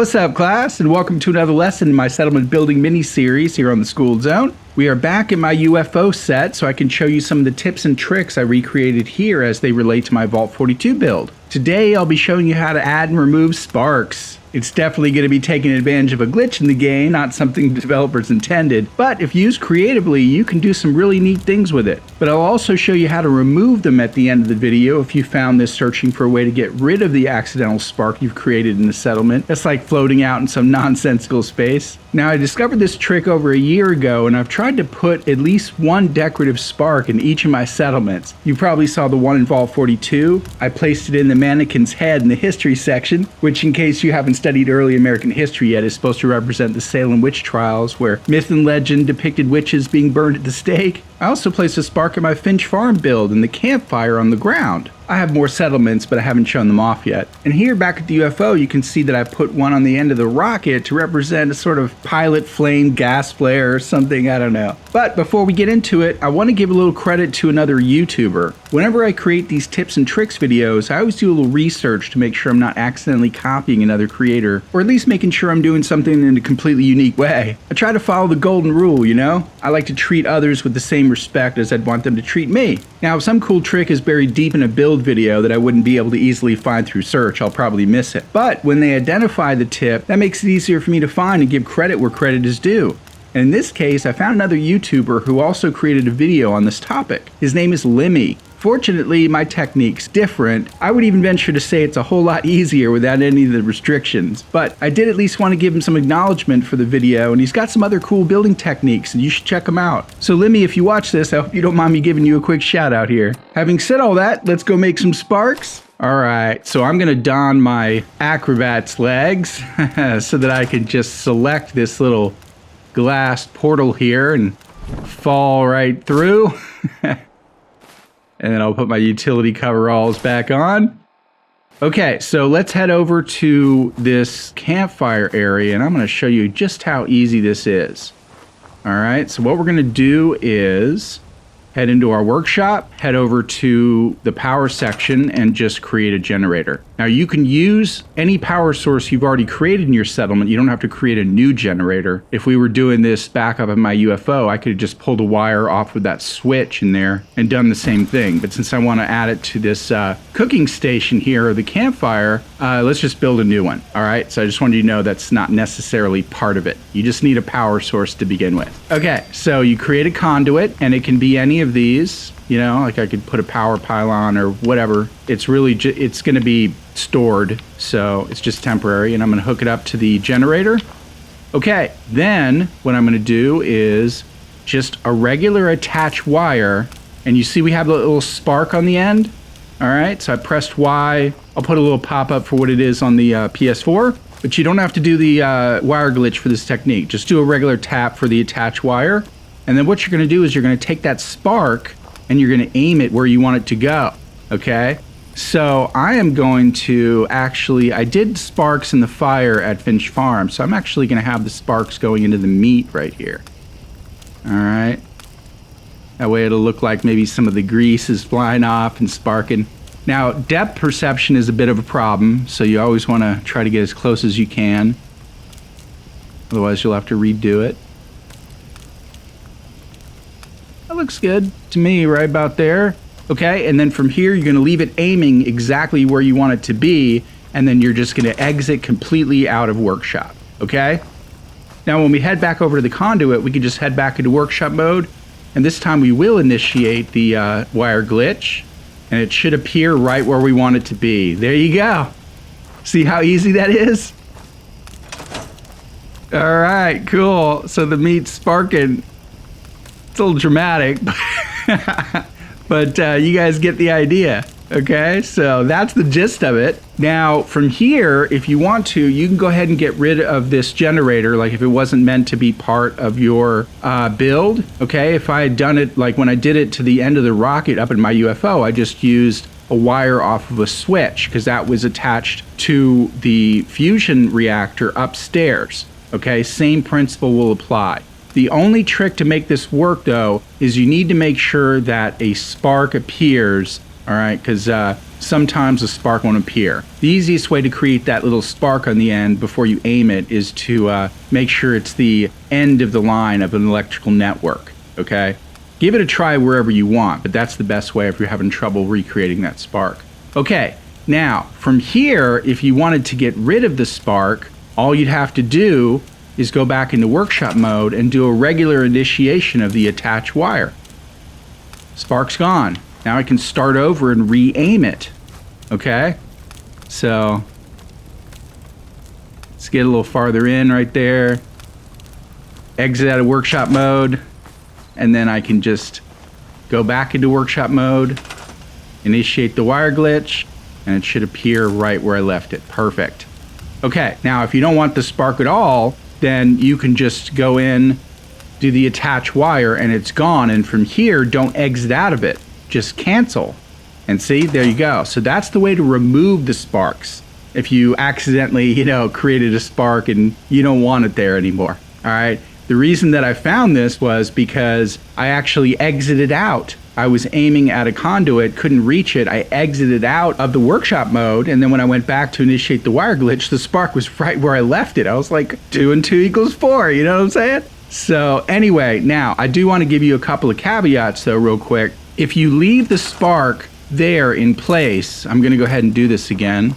What's up, class, and welcome to another lesson in my settlement building mini-series here on the Skooled Zone. We are back in my UFO set, so I can show you some of the tips and tricks I recreated here as they relate to my Vault 42 build. Today, I'll be showing you how to add and remove sparks. It's definitely going to be taking advantage of a glitch in the game, not something developers intended, but if used creatively, you can do some really neat things with it. But I'll also show you how to remove them at the end of the video if you found this searching for a way to get rid of the accidental spark you've created in the settlement. That's like floating out in some nonsensical space. Now, I discovered this trick over a year ago, and I've tried to put at least one decorative spark in each of my settlements. You probably saw the one in Vault 42. I placed it in the mannequin's head in the history section, which, in case you haven't studied early American history yet, is supposed to represent the Salem witch trials, where myth and legend depicted witches being burned at the stake. I also placed a spark in my Finch Farm build in the campfire on the ground. I have more settlements, but I haven't shown them off yet. And here back at the UFO, you can see that I put one on the end of the rocket to represent a sort of pilot flame gas flare or something, I don't know. But before we get into it, I want to give a little credit to another YouTuber. Whenever I create these tips and tricks videos, I always do a little research to make sure I'm not accidentally copying another creator, or at least making sure I'm doing something in a completely unique way. I try to follow the golden rule, you know? I like to treat others with the same respect as I'd want them to treat me. Now, if some cool trick is buried deep in a build video that I wouldn't be able to easily find through search, I'll probably miss it. But when they identify the tip, that makes it easier for me to find and give credit where credit is due. And in this case, I found another YouTuber who also created a video on this topic. His name is Limmy. Fortunately, my technique's different. I would even venture to say it's a whole lot easier without any of the restrictions. But I did at least want to give him some acknowledgement for the video, and he's got some other cool building techniques, and you should check them out. So Limmy, if you watch this, I hope you don't mind me giving you a quick shout out here. Having said all that, let's go make some sparks. Alright, so I'm gonna don my acrobat's legs so that I can just select this little glass portal here and fall right through. And then I'll put my utility coveralls back on. Okay, so let's head over to this campfire area, and I'm gonna show you just how easy this is. All right, so what we're gonna do is head into our workshop, head over to the power section, and just create a generator. Now, you can use any power source you've already created in your settlement. You don't have to create a new generator. If we were doing this backup of my UFO, I could have just pulled a wire off with that switch in there and done the same thing. But since I want to add it to this cooking station here, or the campfire, let's just build a new one. All right, so I just wanted you to know that's not necessarily part of it. You just need a power source to begin with. Okay, so you create a conduit, and it can be any of these. You know, like I could put a power pylon or whatever. It's really, it's going to be stored, so it's just temporary, and I'm going to hook it up to the generator. Okay, then what I'm going to do is just a regular attach wire, and you see we have a little spark on the end. All right, so I pressed Y. I'll put a little pop-up for what it is on the PS4, but you don't have to do the wire glitch for this technique. Just do a regular tap for the attach wire, and then what you're going to do is you're going to take that spark and you're going to aim it where you want it to go, okay? So I am going to actually, I did sparks in the fire at Finch Farm, so I'm actually going to have the sparks going into the meat right here. All right. That way it'll look like maybe some of the grease is flying off and sparking. Now, depth perception is a bit of a problem, so you always want to try to get as close as you can. Otherwise, you'll have to redo it. That looks good to me, right about there. Okay, and then from here, you're going to leave it aiming exactly where you want it to be, and then you're just going to exit completely out of workshop, okay? Now, when we head back over to the conduit, we can just head back into workshop mode, and this time we will initiate the wire glitch, and it should appear right where we want it to be. There you go. See how easy that is? All right, cool. So the meat's sparking. It's a little dramatic, but you guys get the idea, okay? So that's the gist of it. Now, from here, if you want to, you can go ahead and get rid of this generator, like if it wasn't meant to be part of your build, okay? If I had done it, like when I did it to the end of the rocket up in my UFO, I just used a wire off of a switch because that was attached to the fusion reactor upstairs, okay? Same principle will apply. The only trick to make this work, though, is you need to make sure that a spark appears, all right? Because sometimes a spark won't appear. The easiest way to create that little spark on the end before you aim it is to make sure it's the end of the line of an electrical network, okay? Give it a try wherever you want, but that's the best way if you're having trouble recreating that spark. Okay, now from here, if you wanted to get rid of the spark, all you'd have to do is go back into workshop mode and do a regular initiation of the attach wire. Spark's gone. Now I can start over and re-aim it. Okay? So let's get a little farther in right there. Exit out of workshop mode. And then I can just go back into workshop mode, initiate the wire glitch, and it should appear right where I left it. Perfect. Okay, now if you don't want the spark at all, then you can just go in, do the attach wire, and it's gone. And from here, don't exit out of it. Just cancel. And see, there you go. So that's the way to remove the sparks. If you accidentally, created a spark and you don't want it there anymore. All right. The reason that I found this was because I actually exited out. I was aiming at a conduit, couldn't reach it. I exited out of the workshop mode, and then when I went back to initiate the wire glitch, the spark was right where I left it. I was like, 2 and 2 equals 4, you know what I'm saying? So anyway, now I do want to give you a couple of caveats though real quick. If you leave the spark there in place, I'm going to go ahead and do this again.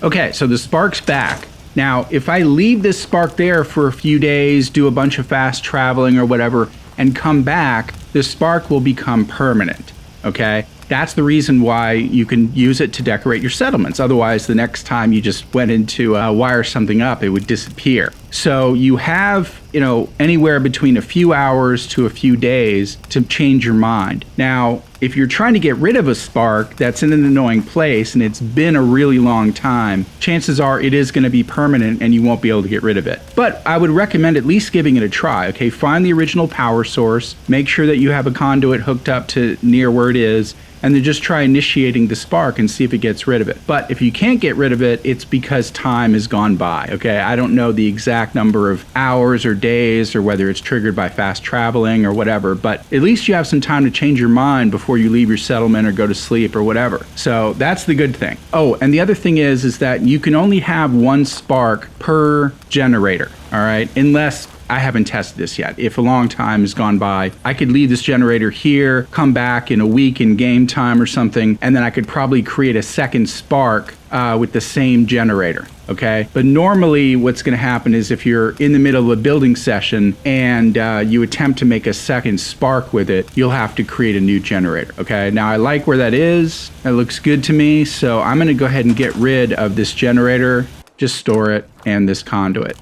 Okay, so the spark's back. Now, if I leave this spark there for a few days, do a bunch of fast traveling or whatever, and come back, the spark will become permanent, okay? That's the reason why you can use it to decorate your settlements. Otherwise, the next time you just went into wire something up, it would disappear. So you have, anywhere between a few hours to a few days to change your mind. Now, if you're trying to get rid of a spark that's in an annoying place and it's been a really long time, chances are it is going to be permanent and you won't be able to get rid of it. But I would recommend at least giving it a try, okay? Find the original power source, make sure that you have a conduit hooked up to near where it is, and then just try initiating the spark and see if it gets rid of it. But if you can't get rid of it, it's because time has gone by, okay? I don't know the exact number of hours or days or whether it's triggered by fast traveling or whatever, but at least you have some time to change your mind before you leave your settlement or go to sleep or whatever. So that's the good thing. Oh, and the other thing is that you can only have one spark per generator, all right? Unless I haven't tested this yet. If a long time has gone by, I could leave this generator here, come back in a week in game time or something, and then I could probably create a second spark with the same generator, okay? But normally what's gonna happen is if you're in the middle of a building session and you attempt to make a second spark with it, you'll have to create a new generator, okay? Now I like where that is. That looks good to me. So I'm gonna go ahead and get rid of this generator, just store it, and this conduit.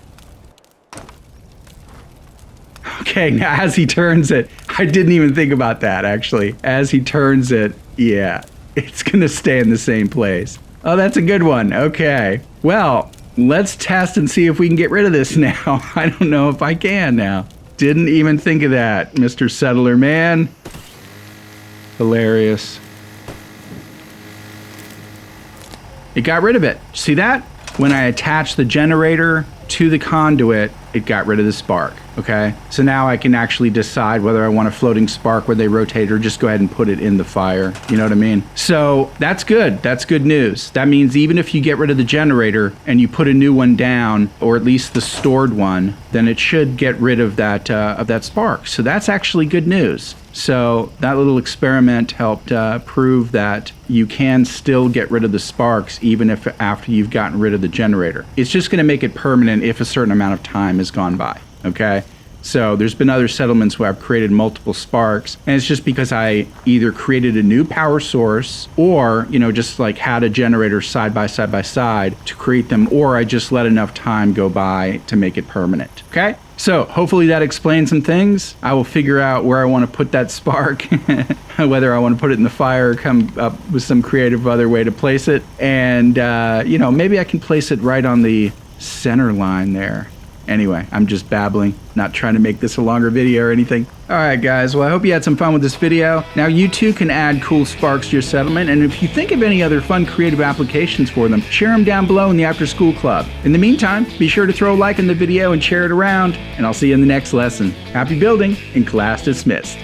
Okay, now as he turns it, I didn't even think about that actually. As he turns it, yeah, it's gonna stay in the same place. Oh, that's a good one. Okay, well, let's test and see if we can get rid of this now. I don't know if I can now. Didn't even think of that, Mr. Settler Man. Hilarious. It got rid of it. See that? When I attach the generator to the conduit, it got rid of the spark, okay? So now I can actually decide whether I want a floating spark where they rotate or just go ahead and put it in the fire. You know what I mean? So that's good. That's good news. That means even if you get rid of the generator and you put a new one down, or at least the stored one, then it should get rid of that spark. So that's actually good news. So that little experiment helped prove that you can still get rid of the sparks even if after you've gotten rid of the generator. It's just going to make it permanent if a certain amount of time has gone by, okay? So there's been other settlements where I've created multiple sparks, and it's just because I either created a new power source or, just like had a generator side by side to create them, or I just let enough time go by to make it permanent, okay? So hopefully that explains some things. I will figure out where I want to put that spark, whether I want to put it in the fire or come up with some creative other way to place it. And, maybe I can place it right on the center line there. Anyway, I'm just babbling, not trying to make this a longer video or anything. Alright guys, well I hope you had some fun with this video. Now you too can add cool sparks to your settlement, and if you think of any other fun creative applications for them, share them down below in the After School Club. In the meantime, be sure to throw a like on the video and share it around, and I'll see you in the next lesson. Happy building, and class dismissed.